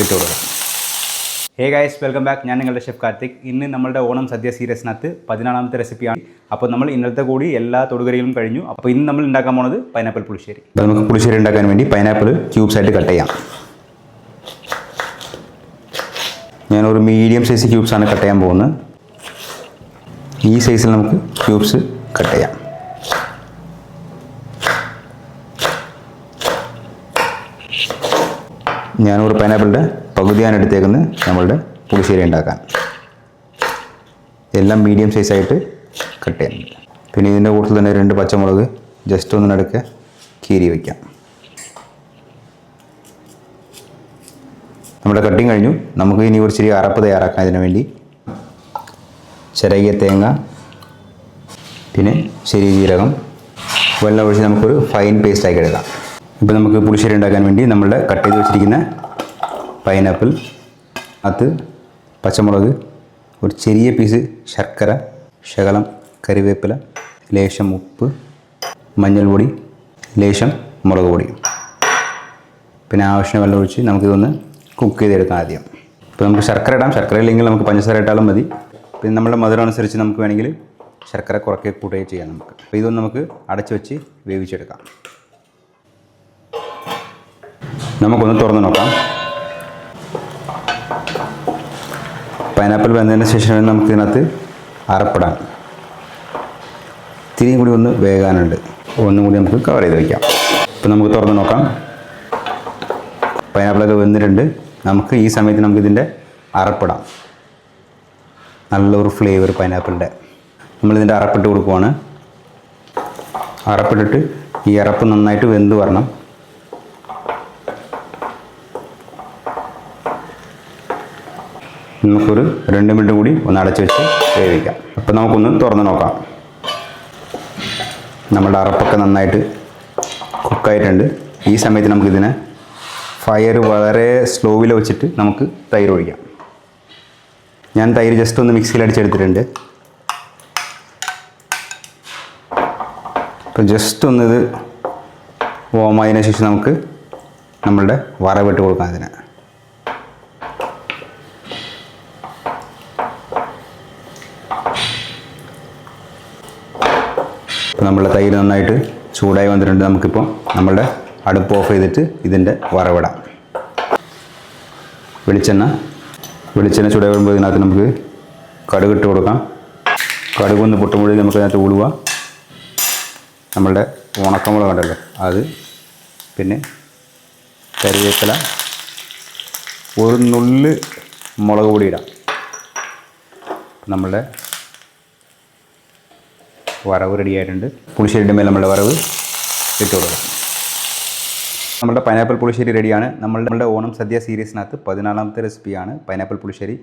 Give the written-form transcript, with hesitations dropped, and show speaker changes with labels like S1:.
S1: ഇട്ട് കൊടുക്കാം. Hey guys, welcome back. ഞാൻ നിങ്ങളുടെ ഷെഫ് കാർത്തിക്. ഇന്ന് നമ്മളുടെ ഓണം സദ്യ സീരീസിനകത്ത് 14ാമത്തെ റെസിപ്പിയാണ്. അപ്പോൾ നമ്മൾ ഇന്നലത്തെ കൂടി എല്ലാ തൊടുകറികളും കഴിഞ്ഞു. അപ്പോൾ ഇന്ന് നമ്മൾ ഉണ്ടാക്കാൻ പോകുന്നത് പൈനാപ്പിൾ പുളിശ്ശേരി. അപ്പോൾ നമുക്ക് പുളിശ്ശേരി ഉണ്ടാക്കാൻ വേണ്ടി പൈനാപ്പിൾ ക്യൂബ്സ് ആയിട്ട് കട്ട് ചെയ്യാം. ഞാനൊരു മീഡിയം സൈസ് ക്യൂബ്സാണ് കട്ട് ചെയ്യാൻ പോകുന്നത്. ഈ സൈസിൽ നമുക്ക് ക്യൂബ്സ് കട്ട് ചെയ്യാം. ഞാനൊരു പൈനാപ്പിളിൻ്റെ പകുതിയാണ് എടുത്തേക്കുന്നത് നമ്മളുടെ പുളിശ്ശേരി ഉണ്ടാക്കാൻ. എല്ലാം മീഡിയം സൈസായിട്ട് കട്ട് ചെയ്യാം. പിന്നെ ഇതിൻ്റെ കൂട്ടത്തിൽ തന്നെ 2 പച്ചമുളക് ജസ്റ്റ് ഒന്ന് നടുക്ക് കീറി വയ്ക്കാം. നമ്മുടെ കട്ടിങ് കഴിഞ്ഞു. നമുക്ക് ഇനി ഒരു ചെറിയ അരപ്പ് തയ്യാറാക്കാം. ഇതിനു വേണ്ടി ചിരകിയ തേങ്ങ, പിന്നെ ചെറിയ ജീരകം, വെള്ളം ഒഴിച്ച് നമുക്കൊരു ഫൈൻ പേസ്റ്റാക്കി എടുക്കാം. ഇപ്പോൾ നമുക്ക് പുളിശ്ശേരി ഉണ്ടാക്കാൻ വേണ്ടി നമ്മളുടെ കട്ട് ചെയ്ത് വെച്ചിരിക്കുന്ന പൈനാപ്പിൾ, അത് പച്ചമുളക്, ഒരു ചെറിയ പീസ് ശർക്കര, ശകലം കറിവേപ്പില, ലേശം ഉപ്പ്, മഞ്ഞൾപ്പൊടി, ലേശം മുളക് പൊടി, പിന്നെ ആവശ്യത്തിന് വെള്ളം ഒഴിച്ച് നമുക്കിതൊന്ന് കുക്ക് ചെയ്തെടുക്കാം ആദ്യം. ഇപ്പോൾ നമുക്ക് ശർക്കര ഇടാം. ശർക്കര ഇല്ലെങ്കിൽ നമുക്ക് പഞ്ചസാര ഇട്ടാലും മതി. പിന്നെ നമ്മുടെ മധുരം അനുസരിച്ച് നമുക്ക് വേണമെങ്കിൽ ശർക്കര കുറയ്ക്കുകയോ കൂട്ടുകയോ ചെയ്യാം നമുക്ക്. അപ്പോൾ ഇതൊന്ന് നമുക്ക് അടച്ച് വെച്ച് വേവിച്ചെടുക്കാം. നമുക്കൊന്ന് തുറന്ന് നോക്കാം. പൈനാപ്പിൾ വെന്തതിന് ശേഷം നമുക്ക് ഇതിനകത്ത് അരപ്പിടാം. ഇത്തിരിയും കൂടി ഒന്ന് വേകാനുണ്ട്. ഒന്നും കൂടി നമുക്ക് കവർ ചെയ്ത് വയ്ക്കാം. ഇപ്പോൾ നമുക്ക് തുറന്ന് നോക്കാം. പൈനാപ്പിളൊക്കെ വെന്തിട്ടുണ്ട്. നമുക്ക് ഈ സമയത്ത് നമുക്കിതിൻ്റെ അരപ്പിടാം. നല്ലൊരു ഫ്ലേവർ പൈനാപ്പിളിൻ്റെ. നമ്മളിതിൻ്റെ അരപ്പിട്ട് കൊടുക്കുവാണ്. അരപ്പിട്ടിട്ട് ഈ അരപ്പ് നന്നായിട്ട് വെന്ത് വരണം. നമുക്കൊരു 2 മിനിറ്റ് കൂടി ഒന്ന് അടച്ച് വെച്ച് വേവിക്കാം. അപ്പോൾ നമുക്കൊന്ന് തുറന്ന് നോക്കാം. നമ്മുടെ അരപ്പൊക്കെ നന്നായിട്ട് കുക്കായിട്ടുണ്ട്. ഈ സമയത്ത് നമുക്കിതിനെ ഫയർ വളരെ സ്ലോവിൽ വെച്ചിട്ട് നമുക്ക് തൈര് ഒഴിക്കാം. ഞാൻ തൈര് ജസ്റ്റ് ഒന്ന് മിക്സിയിൽ അടിച്ചെടുത്തിട്ടുണ്ട്. അപ്പോൾ ജസ്റ്റ് ഒന്ന് ഇത് വാമായതിനു ശേഷം നമുക്ക് നമ്മളുടെ വറവിട്ട് കൊടുക്കാം. അതിന് ഇപ്പോൾ നമ്മളുടെ തൈര് നന്നായിട്ട് ചൂടായി വന്നിട്ടുണ്ട്. നമുക്കിപ്പോൾ നമ്മളുടെ അടുപ്പ് ഓഫ് ചെയ്തിട്ട് ഇതിൻ്റെ വറവിടാം. വെളിച്ചെണ്ണ ചൂടായി വരുമ്പോൾ ഇതിനകത്ത് നമുക്ക് കടുക് ഇട്ട് കൊടുക്കാം. കടുകൊന്ന് പൊട്ടുമ്പോഴേക്കും നമുക്ക് അതിനകത്ത് ഉലുവ, നമ്മളുടെ ഉണക്കമുളക് ഉണ്ടല്ലോ അത്, പിന്നെ കറിവേപ്പില, ഒരു നുള്ള് മുളക് പൊടി ഇടാം. നമ്മളുടെ വറവ് റെഡിയായിട്ടുണ്ട്. പുളിശ്ശേരിയുടെ മേൽ നമ്മളുടെ വറവ് ഇട്ട് കൊടുക്കാം. നമ്മുടെ പൈനാപ്പിൾ പുളിശ്ശേരി റെഡിയാണ്. നമ്മളുടെ ഓണം സദ്യ സീരീസിനകത്ത് 14ാമത്തെ റെസിപ്പിയാണ് പൈനാപ്പിൾ പുളിശ്ശേരി.